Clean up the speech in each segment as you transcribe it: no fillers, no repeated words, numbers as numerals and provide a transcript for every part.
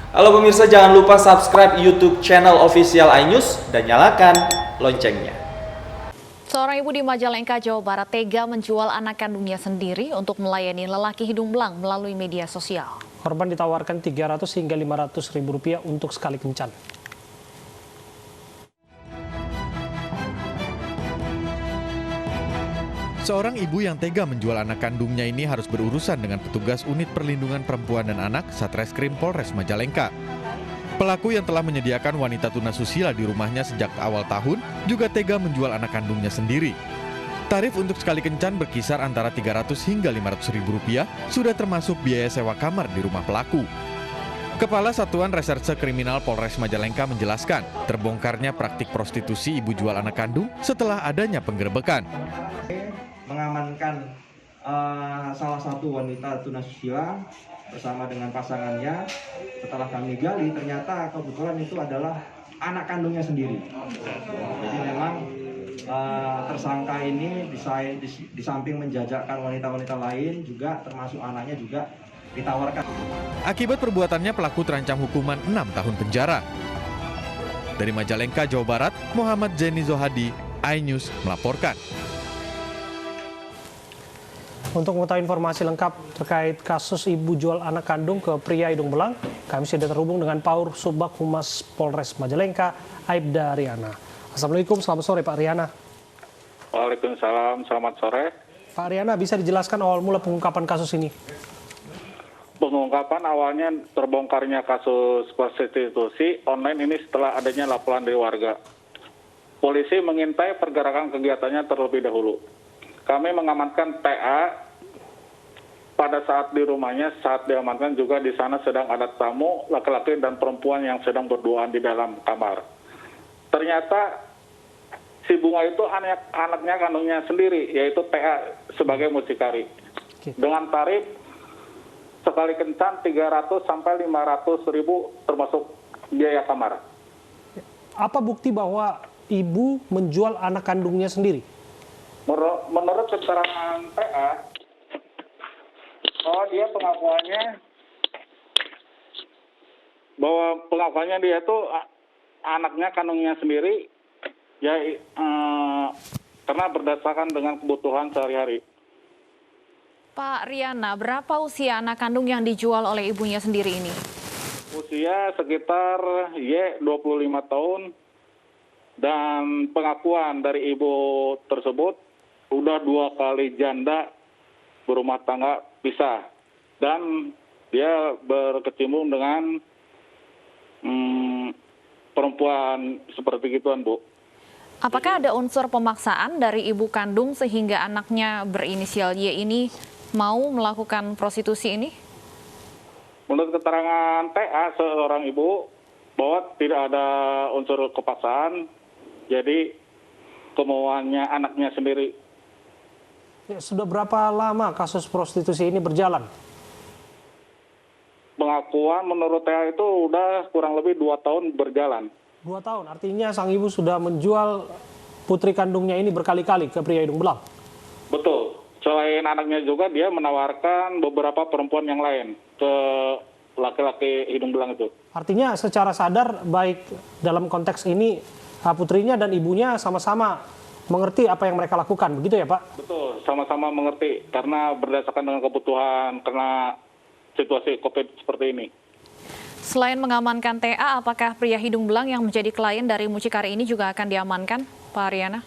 Halo pemirsa, jangan lupa subscribe YouTube channel official iNews dan nyalakan loncengnya. Seorang ibu di Majalengka, Jawa Barat tega menjual anak kandungnya sendiri untuk melayani lelaki hidung belang melalui media sosial. Korban ditawarkan 300 hingga 500 ribu rupiah untuk sekali kencan. Seorang ibu yang tega menjual anak kandungnya ini harus berurusan dengan petugas Unit Perlindungan Perempuan dan Anak Satreskrim Polres Majalengka. Pelaku yang telah menyediakan wanita tunasusila di rumahnya sejak awal tahun juga tega menjual anak kandungnya sendiri. Tarif untuk sekali kencan berkisar antara 300 hingga 500 ribu rupiah, sudah termasuk biaya sewa kamar di rumah pelaku. Kepala Satuan Reserse Kriminal Polres Majalengka menjelaskan, terbongkarnya praktik prostitusi ibu jual anak kandung setelah adanya penggerebekan. Mengamankan salah satu wanita tunasusila bersama dengan pasangannya. Setelah kami gali, ternyata kebetulan itu adalah anak kandungnya sendiri. Jadi memang tersangka ini di samping menjajakkan wanita-wanita lain, juga termasuk anaknya juga ditawarkan. Akibat perbuatannya, pelaku terancam hukuman 6 tahun penjara. Dari Majalengka, Jawa Barat, Muhammad Zeni Zohadi, iNews melaporkan. Untuk mengetahui informasi lengkap terkait kasus ibu jual anak kandung ke pria hidung belang, kami sudah terhubung dengan Paur Subak Humas Polres Majalengka, Aibda Riana. Assalamualaikum, selamat sore Pak Riana. Waalaikumsalam, selamat sore. Pak Riana, bisa dijelaskan awal mula pengungkapan kasus ini? Pengungkapan awalnya terbongkarnya kasus prostitusi online ini setelah adanya laporan dari warga. Polisi mengintai pergerakan kegiatannya terlebih dahulu. Kami mengamankan TA pada saat di rumahnya. Saat diamankan juga di sana sedang ada tamu laki-laki dan perempuan yang sedang berduaan di dalam kamar. Ternyata si Bunga itu anaknya kandungnya sendiri, yaitu TA sebagai mucikari. Dengan tarif sekali kencan 300 sampai 500 ribu termasuk biaya kamar. Apa bukti bahwa ibu menjual anak kandungnya sendiri? Menurut keterangan PA, dia pengakuannya dia itu anaknya kandungnya sendiri, ya karena berdasarkan dengan kebutuhan sehari-hari. Pak Riana, berapa usia anak kandung yang dijual oleh ibunya sendiri ini? Usia sekitar 25 tahun, dan pengakuan dari ibu tersebut udah 2 kali janda berumah tangga pisah, dan dia berkecimpung dengan perempuan seperti gituan, Bu. Apakah ada unsur pemaksaan dari ibu kandung sehingga anaknya berinisial Y ini mau melakukan prostitusi ini? Menurut keterangan TA seorang ibu bahwa tidak ada unsur kepaksaan, jadi kemauannya anaknya sendiri. Ya, sudah berapa lama kasus prostitusi ini berjalan? Pengakuan menurut TA itu udah kurang lebih 2 tahun berjalan. 2 tahun, artinya sang ibu sudah menjual putri kandungnya ini berkali-kali ke pria hidung belang? Betul. Selain anaknya juga dia menawarkan beberapa perempuan yang lain ke laki-laki hidung belang itu. Artinya secara sadar, baik dalam konteks ini putrinya dan ibunya sama-sama mengerti apa yang mereka lakukan, begitu ya Pak? Betul, sama-sama mengerti karena berdasarkan dengan kebutuhan karena situasi COVID seperti ini. Selain mengamankan TA, apakah pria hidung belang yang menjadi klien dari mucikari ini juga akan diamankan, Pak Riana?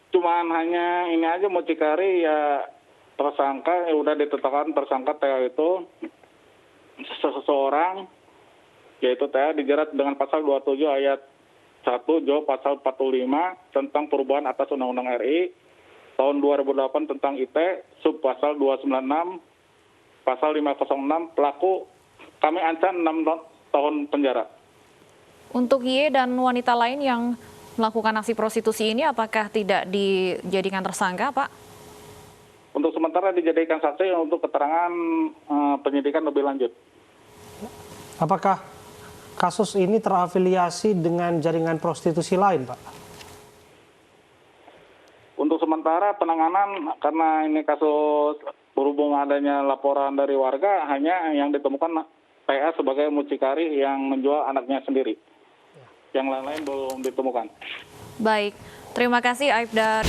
Cuman hanya ini aja, mucikari ya tersangka, udah ditetapkan tersangka TA itu seseorang, yaitu TA dijerat dengan pasal 27 ayat 1 Jo pasal 45 tentang perubahan atas Undang-Undang RI tahun 2008 tentang IT sub pasal 296 pasal 506. Pelaku kami ancam 6 tahun penjara. Untuk Y dan wanita lain yang melakukan aksi prostitusi ini apakah tidak dijadikan tersangka, Pak? Untuk sementara dijadikan saksi untuk keterangan penyidikan lebih lanjut. Apakah kasus ini terafiliasi dengan jaringan prostitusi lain, Pak? Untuk sementara penanganan karena ini kasus Berhubung adanya laporan dari warga, hanya yang ditemukan PA sebagai mucikari yang menjual anaknya sendiri. Yang lain-lain belum ditemukan. Baik, terima kasih Aibda.